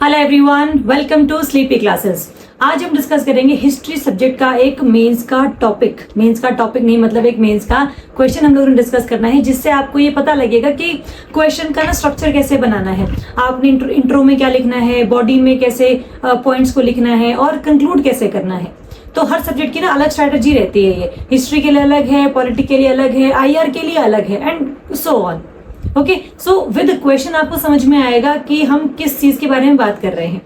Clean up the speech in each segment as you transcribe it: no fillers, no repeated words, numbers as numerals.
Hello everyone, welcome to sleepy classes. आज हम discuss करेंगे हिस्ट्री सब्जेक्ट का एक मेंस का टॉपिक नहीं मतलब एक मेंस का क्वेश्चन हम लोगों ने डिस्कस करना है, जिससे आपको ये पता लगेगा कि क्वेश्चन का ना स्ट्रक्चर कैसे बनाना है। आपने इंट्रो में क्या लिखना है, बॉडी में कैसे पॉइंट्स को लिखना है और कंक्लूड कैसे करना है। तो हर सब्जेक्ट की ना अलग स्ट्रैटेजी रहती है। ये हिस्ट्री के लिए अलग है, पॉलिटिक्स के लिए अलग है, आईआर के लिए अलग है and so on. Okay, so with question आपको समझ में आएगा कि हम किस चीज के बारे में बात कर रहे हैं।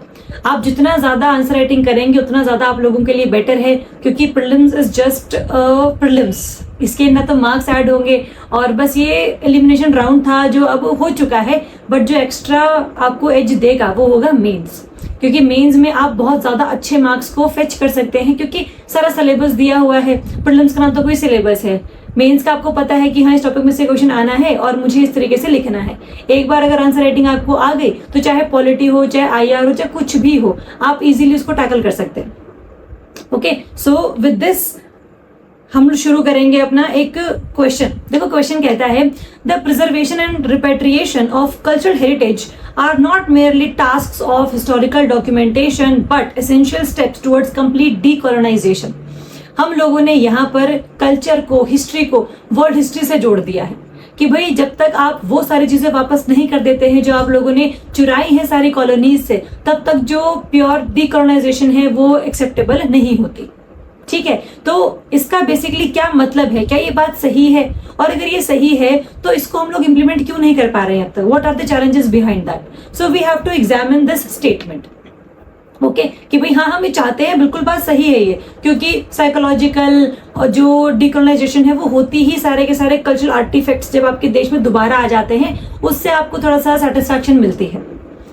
आप जितना ज्यादा आंसर राइटिंग करेंगे उतना ज्यादा आप लोगों के लिए बेटर है, क्योंकि प्रीलिम्स इज जस्ट प्रीलिम्स। इसके ना तो मार्क्स ऐड होंगे और बस ये एलिमिनेशन राउंड था जो अब हो चुका है, बट जो एक्स्ट्रा आपको एज देगा वो होगा मेंस। क्योंकि मेंस में आप बहुत ज्यादा अच्छे मार्क्स को फेच कर सकते हैं, क्योंकि सारा सिलेबस दिया हुआ है। प्रीलिम्स का ना तो कोई सिलेबस है, मेंस का आपको पता है कि हाँ इस टॉपिक में से क्वेश्चन आना है और मुझे इस तरीके से लिखना है। एक बार अगर आंसर राइटिंग आपको आ गई तो चाहे पॉलिटी हो, चाहे आईआर हो, चाहे कुछ भी हो, आप इजीली उसको टैकल कर सकते हैं। ओके, सो विद दिस हम शुरू करेंगे अपना एक क्वेश्चन। देखो क्वेश्चन कहता है, the preservation and repatriation of cultural heritage are not merely tasks of historical documentation but essential steps towards complete decolonisation. हम लोगों ने यहाँ पर कल्चर को, हिस्ट्री को वर्ल्ड हिस्ट्री से जोड़ दिया है कि भाई जब तक आप वो सारी चीजें वापस नहीं कर देते हैं जो आप लोगों ने चुराई है सारी कॉलोनीज से, तब तक जो प्योर डीकोलोनाइजेशन है वो एक्सेप्टेबल नहीं होती। ठीक है, तो इसका बेसिकली क्या मतलब है, क्या ये बात सही है, और अगर ये सही है तो इसको हम लोग इंप्लीमेंट क्यों नहीं कर पा रहे हैं अब तक? What are the challenges behind that? So we have to examine this statement. Okay, कि भाई हाँ हम ये चाहते हैं, बिल्कुल बात सही है ये, क्योंकि साइकोलॉजिकल जो डिकोलोनाइजेशन है वो होती ही सारे के सारे कल्चरल आर्टिफैक्ट्स जब आपके देश में दोबारा आ जाते हैं उससे आपको थोड़ा सा सेटिस्फैक्शन मिलती है।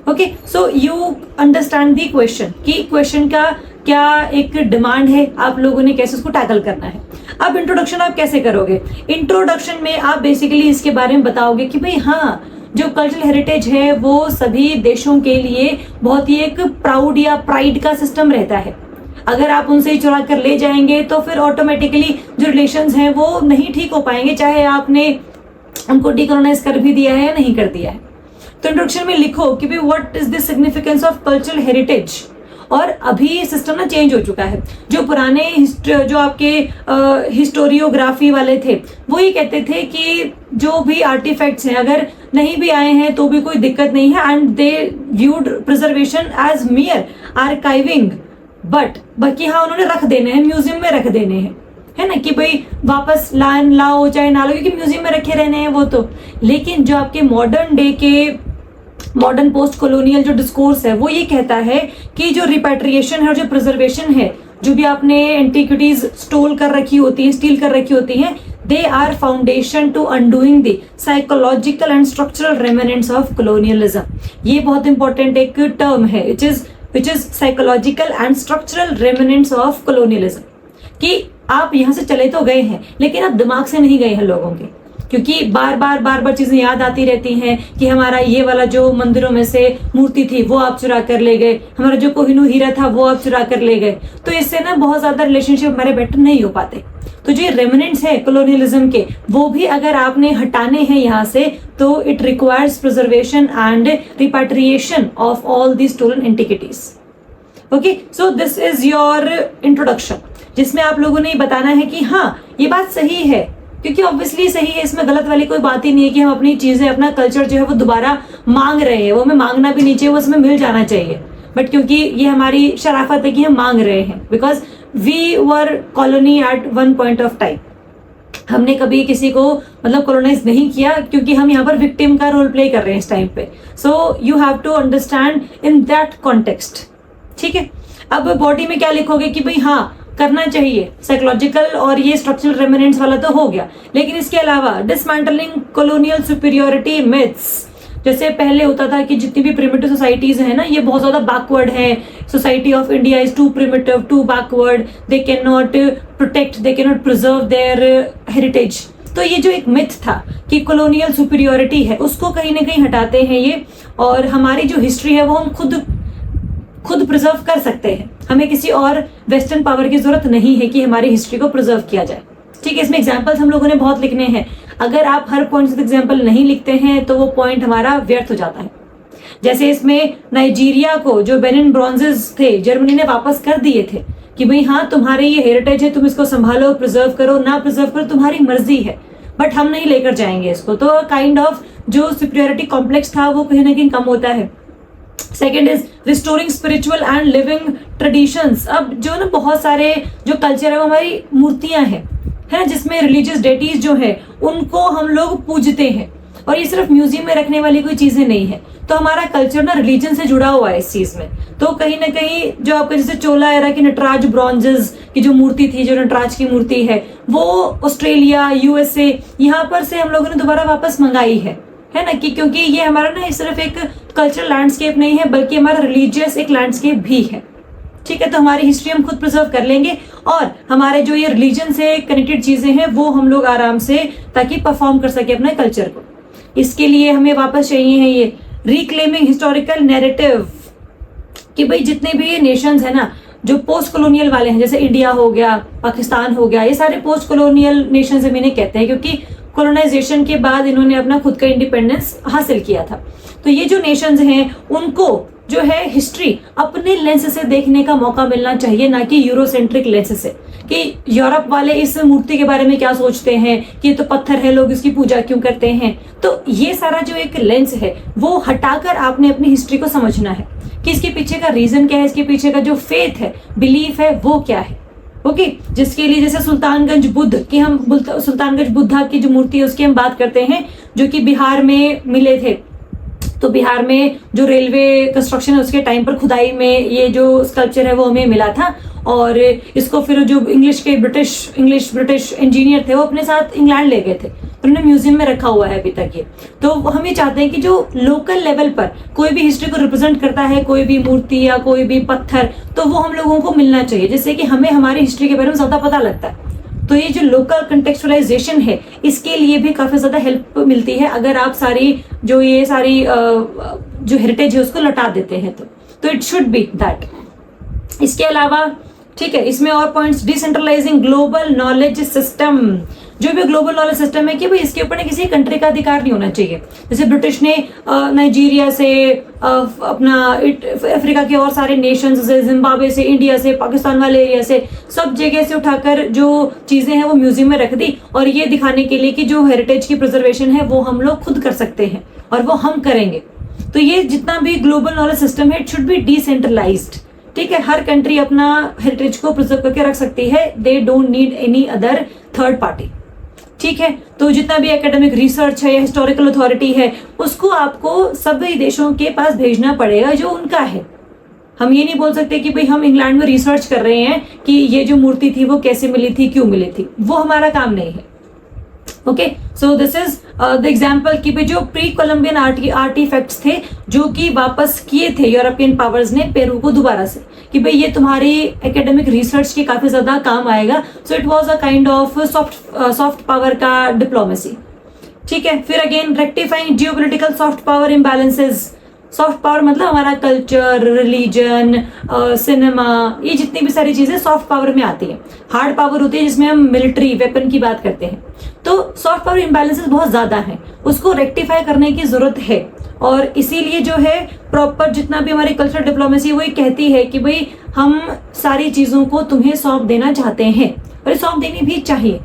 Okay, so you understand the question कि क्वेश्चन का क्या एक डिमांड है, आप लोगों ने कैसे उसको टैकल करना है। अब इंट्रोडक्शन आप कैसे करोगे? इंट्रोडक्शन में आप बेसिकली इसके बारे में बताओगे कि भाई हाँ जो कल्चरल हेरिटेज है वो सभी देशों के लिए बहुत ही एक प्राउड या प्राइड का सिस्टम रहता है। अगर आप उनसे ही चुरा कर ले जाएंगे तो फिर ऑटोमेटिकली जो रिलेशंस हैं वो नहीं ठीक हो पाएंगे, चाहे आपने उनको डीकोलोनाइज कर भी दिया है या नहीं कर दिया है। तो इंट्रोडक्शन में लिखो कि भाई what is the significance of cultural heritage. और अभी सिस्टम ना चेंज हो चुका है। जो पुराने जो आपके हिस्टोरियोग्राफी वाले थे वो ये कहते थे कि जो भी आर्टिफैक्ट्स हैं अगर नहीं भी आए हैं तो भी कोई दिक्कत नहीं है, and they viewed preservation as mere archiving, but बाकी हाँ उन्होंने रख देने हैं, म्यूजियम में रख देने हैं, है ना, कि भाई वापस लाओ चाहे ना लो, क्योंकि म्यूजियम में रखे रहने हैं वो तो। लेकिन जो आपके मॉडर्न डे के मॉडर्न पोस्ट कॉलोनियल जो डिस्कोर्स है वो ये कहता है कि जो रिपैट्रिएशन है और जो प्रिजर्वेशन है, जो भी आपने एंटिक्विटीज स्टोल कर रखी होती है, स्टील कर रखी होती है, they are foundation to undoing the psychological and structural remnants of colonialism. ये बहुत इंपॉर्टेंट एक टर्म है, which is psychological and structural remnants of colonialism, कि आप यहाँ से चले तो गए हैं लेकिन आप दिमाग से नहीं गए हैं लोगों के, क्योंकि बार बार चीजें याद आती रहती हैं कि हमारा ये वाला जो मंदिरों में से मूर्ति थी वो आप चुरा कर ले गए, हमारा जो कोहिनूर हीरा था वो आप चुरा कर ले गए। तो इससे ना बहुत ज्यादा रिलेशनशिप हमारे बेटर नहीं हो पाते। तो जो रेमिनेंट्स है कॉलोनियलिज्म के वो भी अगर आपने हटाने हैं यहाँ से तो it requires preservation and repatriation of all the stolen antiquities. Okay, so this is your introduction, जिसमें आप लोगों ने बताना है कि हाँ ये बात सही है, क्योंकि ऑब्वियसली सही है, इसमें गलत वाली कोई बात ही नहीं है कि हम अपनी चीजें, अपना कल्चर जो है वो दोबारा मांग रहे हैं। वो हमें मांगना भी नहीं चाहिए, वो उसमें मिल जाना चाहिए, बट क्योंकि ये हमारी शराफत है कि हम मांग रहे हैं, because we were colony at one point of time. हमने कभी किसी को मतलब कॉलोनाइज नहीं किया, क्योंकि हम यहाँ पर विक्टिम का रोल प्ले कर रहे हैं इस टाइम पे। So you have to understand in that context. ठीक है, अब बॉडी में क्या लिखोगे कि भाई हाँ करना चाहिए साइकोलॉजिकल और ये स्ट्रक्चरल रेमिनेंट्स वाला तो हो गया, लेकिन इसके अलावा डिसमेंटलिंग कॉलोनियल सुपीरियोरिटी मिथ्स। जैसे पहले होता था कि जितनी भी प्रिमिटिव सोसाइटीज है ना ये बहुत ज्यादा बैकवर्ड है, society of India is too primitive, too backward, they can not protect, they can not preserve their heritage. तो ये जो एक मिथ था कि कॉलोनियल सुपीरियोरिटी है उसको कहीं ना कहीं हटाते हैं ये, और हमारी जो हिस्ट्री है वो हम खुद प्रिजर्व कर सकते हैं। हमें किसी और वेस्टर्न पावर की जरूरत नहीं है कि हमारी हिस्ट्री को प्रिजर्व किया जाए। ठीक है, इसमें एग्जांपल्स हम लोगों ने बहुत लिखने हैं। अगर आप हर पॉइंट से एग्जांपल नहीं लिखते हैं तो वो पॉइंट हमारा व्यर्थ हो जाता है। जैसे इसमें नाइजीरिया को जो बेनिन ब्रॉन्जेस थे जर्मनी ने वापस कर दिए थे कि भाई हाँ तुम्हारे ये हेरिटेज है, तुम इसको संभालो, प्रिजर्व करो, ना प्रिजर्व करो तुम्हारी मर्जी है, बट हम नहीं लेकर जाएंगे इसको। तो काइंड ऑफ जो सुपीरियरिटी कॉम्प्लेक्स था वो कहीं ना कहीं कम होता है। Second is restoring spiritual and living traditions. अब जो ना बहुत सारे जो कल्चर है वो हमारी मूर्तियां हैं, है ना, जिसमें रिलीजियस डेटीज जो है उनको हम लोग पूजते हैं, और ये सिर्फ म्यूजियम में रखने वाली कोई चीजें नहीं है। तो हमारा कल्चर ना रिलीजन से जुड़ा हुआ है इस चीज में। तो कहीं ना कहीं जो आपका जैसे चोला एरा की नटराज ब्रॉन्जेस की जो मूर्ति थी, जो नटराज की मूर्ति है, वो ऑस्ट्रेलिया, यूएसए यहाँ पर से हम लोगों ने दोबारा वापस मंगाई है ना, कि क्योंकि ये हमारा ना सिर्फ एक कल्चरल लैंडस्केप नहीं है बल्कि हमारा रिलीजियस एक लैंडस्केप भी है। ठीक है, तो हमारी हिस्ट्री हम खुद प्रिजर्व कर लेंगे और हमारे जो ये रिलीजन से कनेक्टेड चीजें हैं वो हम लोग आराम से ताकि परफॉर्म कर सके अपने कल्चर को। इसके लिए हमें वापस चाहिए है ये रिक्लेमिंग हिस्टोरिकल नैरेटिव, कि भाई जितने भी ये नेशंस है ना जो पोस्ट कॉलोनियल वाले हैं, जैसे इंडिया हो गया, पाकिस्तान हो गया, ये सारे पोस्ट कॉलोनियल नेशंस हम इन्हें कहते हैं क्योंकि कॉलोनाइजेशन के बाद इन्होंने अपना खुद का इंडिपेंडेंस हासिल किया था। तो ये जो नेशंस हैं उनको जो है हिस्ट्री अपने लेंस से देखने का मौका मिलना चाहिए, ना कि यूरोसेंट्रिक लेंस से, कि यूरोप वाले इस मूर्ति के बारे में क्या सोचते हैं, कि ये तो पत्थर है, लोग इसकी पूजा क्यों करते हैं। तो ये सारा जो एक लेंस है वो हटाकर आपने अपनी हिस्ट्री को समझना है कि इसके पीछे का रीजन क्या है, इसके पीछे का जो फेथ है, बिलीफ है, वो क्या है। ओके, जिसके लिए जैसे सुल्तानगंज बुद्ध की हम सुल्तानगंज बुद्धा की जो मूर्ति है उसकी हम बात करते हैं, जो कि बिहार में मिले थे। तो बिहार में जो रेलवे कंस्ट्रक्शन है उसके टाइम पर खुदाई में ये जो स्कल्पचर है वो हमें मिला था, और इसको फिर जो इंग्लिश ब्रिटिश इंजीनियर थे वो अपने साथ इंग्लैंड ले गए थे, तो उन्होंने म्यूजियम में रखा हुआ है अभी तक ये। तो हम ये चाहते हैं कि जो लोकल लेवल पर कोई भी हिस्ट्री को रिप्रेजेंट करता है, कोई भी मूर्ति या कोई भी पत्थर, तो वो हम लोगों को मिलना चाहिए, जिससे कि हमें हमारी हिस्ट्री के बारे में ज्यादा पता लगता है। तो ये जो लोकल कंटेक्चुअलाइजेशन है इसके लिए भी काफी ज्यादा हेल्प मिलती है अगर आप ये सारी जो हेरिटेज है उसको लौटा देते हैं तो इट शुड बी दैट। इसके अलावा ठीक है, इसमें और points, decentralising global knowledge system. जो भी ग्लोबल नॉलेज सिस्टम है कि भाई इसके ऊपर किसी कंट्री का अधिकार नहीं होना चाहिए। जैसे ब्रिटिश ने नाइजीरिया से अपना अफ्रीका के और सारे नेशंस से, जिम्बाब्वे से, इंडिया से, पाकिस्तान वाले एरिया से, सब जगह से उठाकर जो चीजें हैं वो म्यूजियम में रख दी, और ये दिखाने के लिए कि जो हेरिटेज की प्रिजर्वेशन है वो हम लोग खुद कर सकते हैं और वो हम करेंगे। तो ये जितना भी ग्लोबल नॉलेज सिस्टम है इट शुड बी डिसेंट्रलाइज्ड। ठीक है, हर कंट्री अपना हेरिटेज को प्रिजर्व करके रख सकती है, they don't need any other third party. ठीक है, तो जितना भी एकेडमिक रिसर्च है या हिस्टोरिकल अथॉरिटी है उसको आपको सभी देशों के पास भेजना पड़ेगा जो उनका है। हम ये नहीं बोल सकते कि भाई हम इंग्लैंड में रिसर्च कर रहे हैं कि ये जो मूर्ति थी वो कैसे मिली थी, क्यों मिली थी, वो हमारा काम नहीं है। Okay, so this is the example कि भाई जो प्री कोलंबियन आर्टिफैक्ट्स थे जो कि वापस किए थे यूरोपियन पावर्स ने पेरू को दोबारा से, कि भाई ये तुम्हारी एकेडमिक रिसर्च के काफी ज्यादा काम आएगा। So it was a kind of soft power का डिप्लोमेसी। ठीक है, फिर again rectifying geopolitical soft power imbalances. Soft power मतलब हमारा कल्चर, रिलीजन, सिनेमा, ये जितनी भी सारी चीजें सॉफ्ट पावर में आती है। हार्ड पावर होती है जिसमें हम मिलिट्री वेपन की बात करते हैं। तो सॉफ्ट पावर इम्बैलेंसेस बहुत ज्यादा हैं, उसको रेक्टिफाई करने की जरूरत है, और इसीलिए जो है प्रॉपर जितना भी हमारी कल्चरल डिप्लोमेसी वही कहती है कि भाई हम सारी चीजों को तुम्हें सौंप देना चाहते हैं और सौंप देनी भी चाहिए।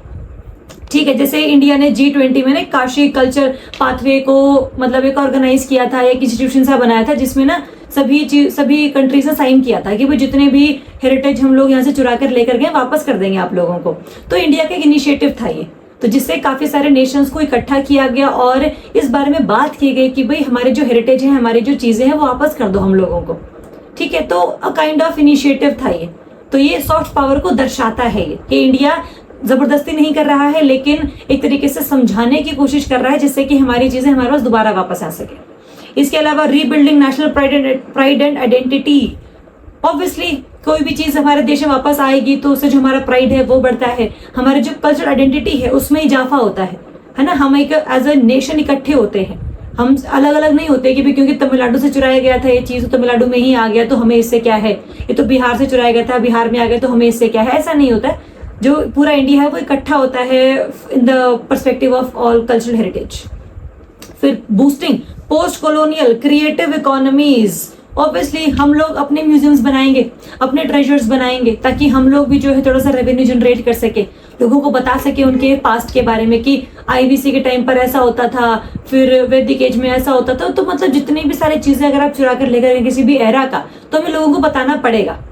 ठीक है, जैसे इंडिया ने G20 में ना काशी कल्चर पाथवे को मतलब एक ऑर्गेनाइज किया था, एक इंस्टीट्यूशन सा बनाया था जिसमें ना सभी कंट्रीज ने साइन किया था कि भाई जितने भी हेरिटेज हम लोग यहाँ से चुरा कर लेकर गए वापस कर देंगे आप लोगों को। तो इंडिया का एक इनिशिएटिव था ये, तो जिससे काफी सारे नेशंस को इकट्ठा किया गया और इस बारे में बात की गई कि भाई हमारे जो हेरिटेज है, हमारी जो चीजें हैं वो वापस कर दो हम लोगों को। ठीक है, तो अ काइंड ऑफ इनिशिएटिव था ये। तो ये सॉफ्ट पावर को दर्शाता है ये कि इंडिया जबरदस्ती नहीं कर रहा है लेकिन एक तरीके से समझाने की कोशिश कर रहा है जिससे कि हमारी चीजें हमारे पास दोबारा वापस आ सके। इसके अलावा rebuilding national pride and identity. Obviously कोई भी चीज हमारे देश में वापस आएगी तो उससे जो हमारा प्राइड है वो बढ़ता है, हमारी जो कल्चरल आइडेंटिटी है उसमें इजाफा होता है ना। हम एक एज अ नेशन इकट्ठे होते हैं, हम अलग अलग नहीं होते कि भी क्योंकि तमिलनाडु से चुराया गया था ये चीज तो तमिलनाडु में ही आ गया तो हमें इससे क्या है, ये तो बिहार से चुराया गया था बिहार में आ गया तो हमें इससे क्या है, ऐसा नहीं होता है। जो पूरा इंडिया है वो इकट्ठा होता है in the perspective of all cultural heritage. फिर boosting post colonial creative economies, obviously हम लोग अपने म्यूजियम्स बनाएंगे, अपने ट्रेजर्स बनाएंगे, ताकि हम लोग भी जो है थोड़ा सा रेवेन्यू जनरेट कर सके, लोगों को बता सके उनके पास्ट के बारे में कि आईबीसी के टाइम पर ऐसा होता था, फिर वैदिक एज में ऐसा होता था। तो मतलब जितनी भी सारी चीजें अगर आप चुरा कर लेकर किसी भी एरा का, तो हमें लोगों को बताना पड़ेगा,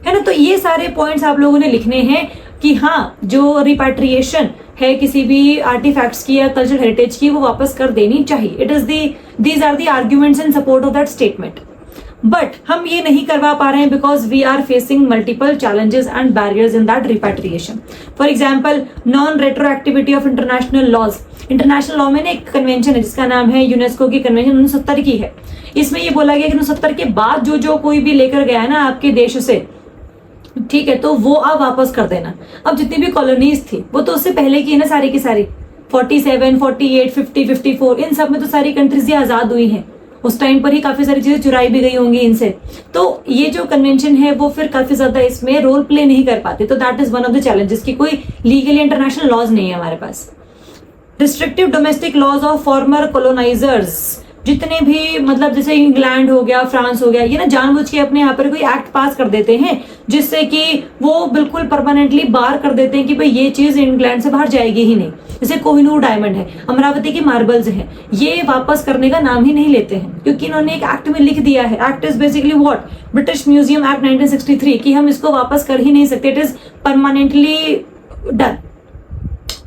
है ना। तो ये सारे पॉइंट्स आप लोगों ने लिखने हैं कि हाँ, जो रिपैट्रिएशन है किसी भी आर्टिफैक्ट्स की या कल्चरल हेरिटेज की, वो वापस कर देनी चाहिए। It is these are the arguments in support of that statement. But हम ये नहीं करवा पा रहे हैं because we are facing multiple challenges and barriers in that repatriation. For example, non retroactivity of international laws. International law में ना एक कन्वेंशन है जिसका नाम है यूनेस्को की कन्वेंशन 1970 की है। इसमें ये बोला गया कि 1970 के बाद जो कोई भी लेकर गया है ना आपके देश से, ठीक है, तो वो आप वापस कर देना। अब जितनी भी कॉलोनीज थी वो तो उससे पहले की है ना, सारी की सारी 47, 48, 50, 54, इन सब में तो सारी कंट्रीज आजाद हुई हैं। उस टाइम पर ही काफी सारी चीजें चुराई भी गई होंगी इनसे। तो ये जो कन्वेंशन है वो फिर काफी ज्यादा इसमें रोल प्ले नहीं कर पाते। तो that is one of the challenges कि कोई लीगली इंटरनेशनल लॉज नहीं है हमारे पास। Restrictive domestic laws of former colonisers, जितने भी मतलब जैसे इंग्लैंड हो गया, फ्रांस हो गया, ये ना जानबूझ के अपने यहाँ पर कोई एक्ट पास कर देते हैं जिससे कि वो बिल्कुल परमानेंटली बाहर कर देते हैं कि भाई ये चीज इंग्लैंड से बाहर जाएगी ही नहीं। जैसे कोहिनूर डायमंड है, अमरावती की मार्बल्स हैं, ये वापस करने का नाम ही नहीं लेते हैं क्योंकि इन्होंने एक एक्ट में लिख दिया है। Act is basically what, British museum act 1963, कि हम इसको वापस कर ही नहीं सकते, इट इज परमानेंटली डन।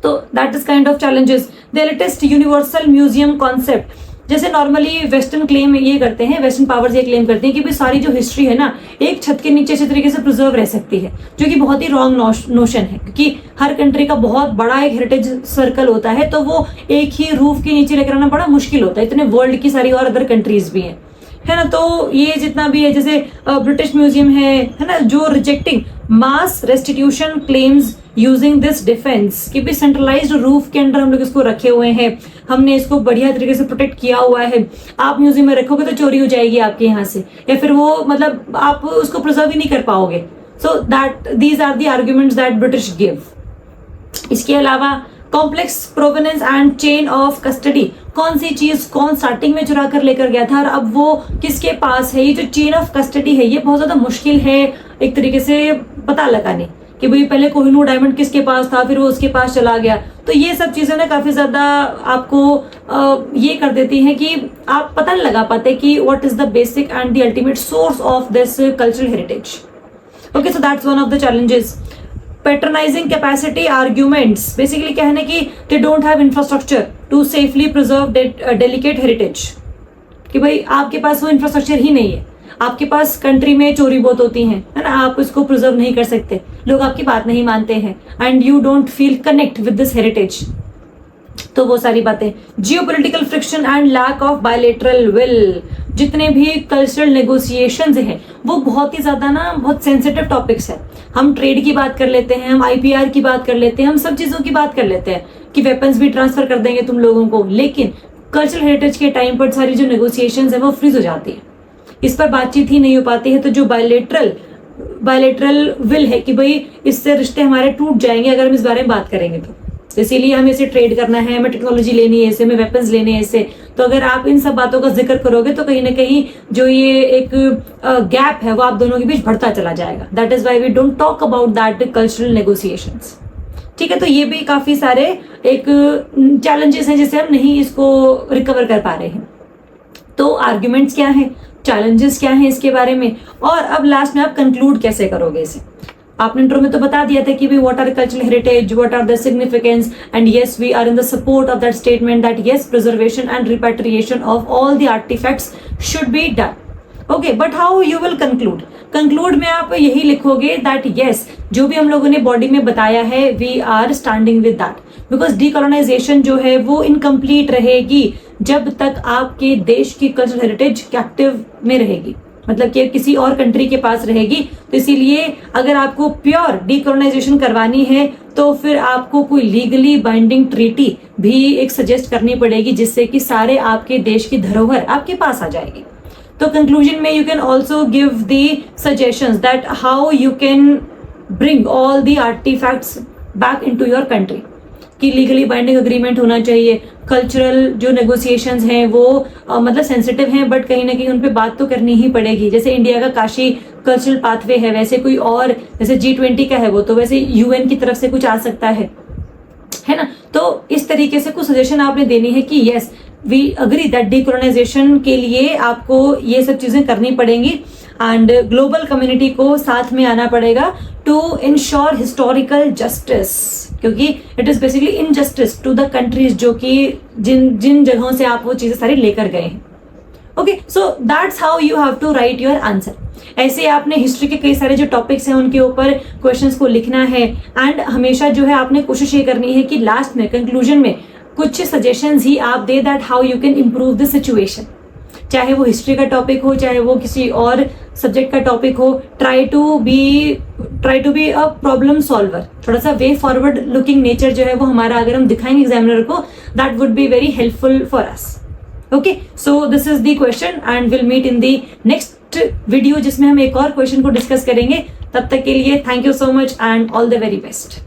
तो that is kind of challenges. The latest universal museum concept, जैसे नॉर्मली वेस्टर्न क्लेम ये करते हैं, वेस्टर्न पावर्स ये क्लेम करते हैं कि भाई सारी जो हिस्ट्री है ना एक छत के नीचे अच्छे तरीके से प्रिजर्व रह सकती है, जो कि बहुत ही रॉन्ग नोशन है क्योंकि हर कंट्री का बहुत बड़ा एक हेरिटेज सर्कल होता है, तो वो एक ही रूफ के नीचे लेकर आना बड़ा मुश्किल होता है। इतने वर्ल्ड की सारी और अदर कंट्रीज भी हैं, है ना। तो ये जितना भी है, जैसे ब्रिटिश म्यूजियम है ना, जो rejecting mass restitution claims using this defence, कि भी सेंट्रलाइज्ड रूफ के अंदर हम लोग इसको रखे हुए हैं, हमने इसको बढ़िया तरीके से प्रोटेक्ट किया हुआ है। आप म्यूजियम में रखोगे तो चोरी हो जाएगी आपके यहाँ से, या फिर वो मतलब आप उसको प्रिजर्व ही नहीं कर पाओगे। So that these are the arguments that British give. इसके अलावा complex provenance and chain of custody, कौन सी चीज कौन स्टार्टिंग में चुरा कर लेकर गया था और अब वो किसके पास है, ये जो चेन ऑफ कस्टडी है ये बहुत ज्यादा मुश्किल है एक तरीके से पता लगाने कि भाई पहले कोहिनूर डायमंड किसके पास था, फिर वो उसके पास चला गया। तो ये सब चीजें ना काफी ज्यादा आपको ये कर देती हैं कि आप पता नहीं लगा पाते कि what is the basic and the ultimate source of this cultural heritage. Okay, so that's one of the challenges. Patronising capacity arguments, basically क्या है ना कि they don't have infrastructure to safely preserve delicate heritage, कि भाई आपके पास वो infrastructure ही नहीं है, आपके पास कंट्री में चोरी बहुत होती है ना, आप इसको प्रिजर्व नहीं कर सकते, लोग आपकी बात नहीं मानते हैं, and you don't feel connect with this heritage. तो वो सारी बातें। Geopolitical friction and lack of bilateral will, जितने भी कल्चरल नेगोशिएशंस हैं वो बहुत ही ज्यादा ना बहुत सेंसिटिव टॉपिक्स है। हम ट्रेड की बात कर लेते हैं, हम आईपीआर की बात कर लेते हैं, हम सब चीजों की बात कर लेते हैं कि वेपन्स भी ट्रांसफर कर देंगे तुम लोगों को, लेकिन कल्चरल हेरिटेज के टाइम पर सारी जो नेगोशिएशंस है वो फ्रीज हो जाती है, इस पर बातचीत ही नहीं हो पाती है। तो जो बायलैटरल विल है कि भाई इससे रिश्ते हमारे टूट जाएंगे अगर हम इस बारे में बात करेंगे, तो इसीलिए हमें इसे ट्रेड करना है, हमें टेक्नोलॉजी लेनी है इससे, हमें वेपन्स लेने हैं इससे। तो अगर आप इन सब बातों का जिक्र करोगे तो कहीं ना कहीं जो ये एक गैप है वो आप दोनों के बीच बढ़ता चला जाएगा। That is why we don't talk about that cultural negotiations. ठीक है, तो ये भी काफी सारे एक चैलेंजेस हैं जिससे हम नहीं इसको रिकवर कर पा रहे हैं। तो आर्ग्यूमेंट्स क्या है, चैलेंजेस क्या है इसके बारे में, और अब लास्ट में आप कंक्लूड कैसे करोगे इसे। आपने इंट्रो में तो बता दिया था कि भी what are cultural heritage, what are the significance, and yes we are in the support of that statement that yes preservation and repatriation of all the artifacts should be done. Okay, but how you will conclude. Conclude में आप यही लिखोगे that yes जो भी हम लोगों ने body में बताया है we are standing with that, because decolonisation जो है वो इनकम्प्लीट रहेगी जब तक आपके देश की कल्चरल हेरिटेज कैप्टिव में रहेगी, मतलब कि किसी और कंट्री के पास रहेगी। तो इसीलिए अगर आपको प्योर डीकोलोनाइजेशन करवानी है तो फिर आपको कोई लीगली बाइंडिंग ट्रीटी भी एक सजेस्ट करनी पड़ेगी जिससे कि सारे आपके देश की धरोहर आपके पास आ जाएगी। तो कंक्लूजन में you can also give the suggestions that how you can bring all the artefacts back into your country, कि लीगली बाइंडिंग अग्रीमेंट होना चाहिए। कल्चरल जो नेगोशिएशंस हैं वो मतलब सेंसिटिव हैं, बट कहीं ना कहीं उन पे बात तो करनी ही पड़ेगी। जैसे इंडिया का काशी कल्चरल पाथवे है, वैसे कोई और जैसे G20 का है वो, तो वैसे UN की तरफ से कुछ आ सकता है ना। तो इस तरीके से कुछ सजेशन आपने देनी है कि yes we agree that decolonisation के लिए आपको ये सब चीजें करनी पड़ेंगी एंड ग्लोबल कम्युनिटी को साथ में आना पड़ेगा टू इंश्योर हिस्टोरिकल जस्टिस, क्योंकि it is basically injustice to the countries जो कि जिन जगहों से आप वो चीजें सारी लेकर गए हैं। Okay, so that's how you have to write your answer. ऐसे आपने हिस्ट्री के कई सारे जो टॉपिक्स हैं उनके ऊपर क्वेश्चंस को लिखना है एंड हमेशा जो है आपने कोशिश ये करनी है कि लास्ट में कंक्लूजन में कुछ सजेशंस ही आप दे that how you can improve the situation. चाहे वो हिस्ट्री का टॉपिक हो, चाहे वो किसी और सब्जेक्ट का टॉपिक हो, try to be a problem solver. थोड़ा सा वे फॉरवर्ड लुकिंग नेचर जो है वो हमारा अगर हम दिखाएंगे एग्जामिनर को, that would be very helpful for us. Okay, so this is the question and will meet in the next video जिसमें हम एक और क्वेश्चन को डिस्कस करेंगे। तब तक के लिए thank you so much and all the very best.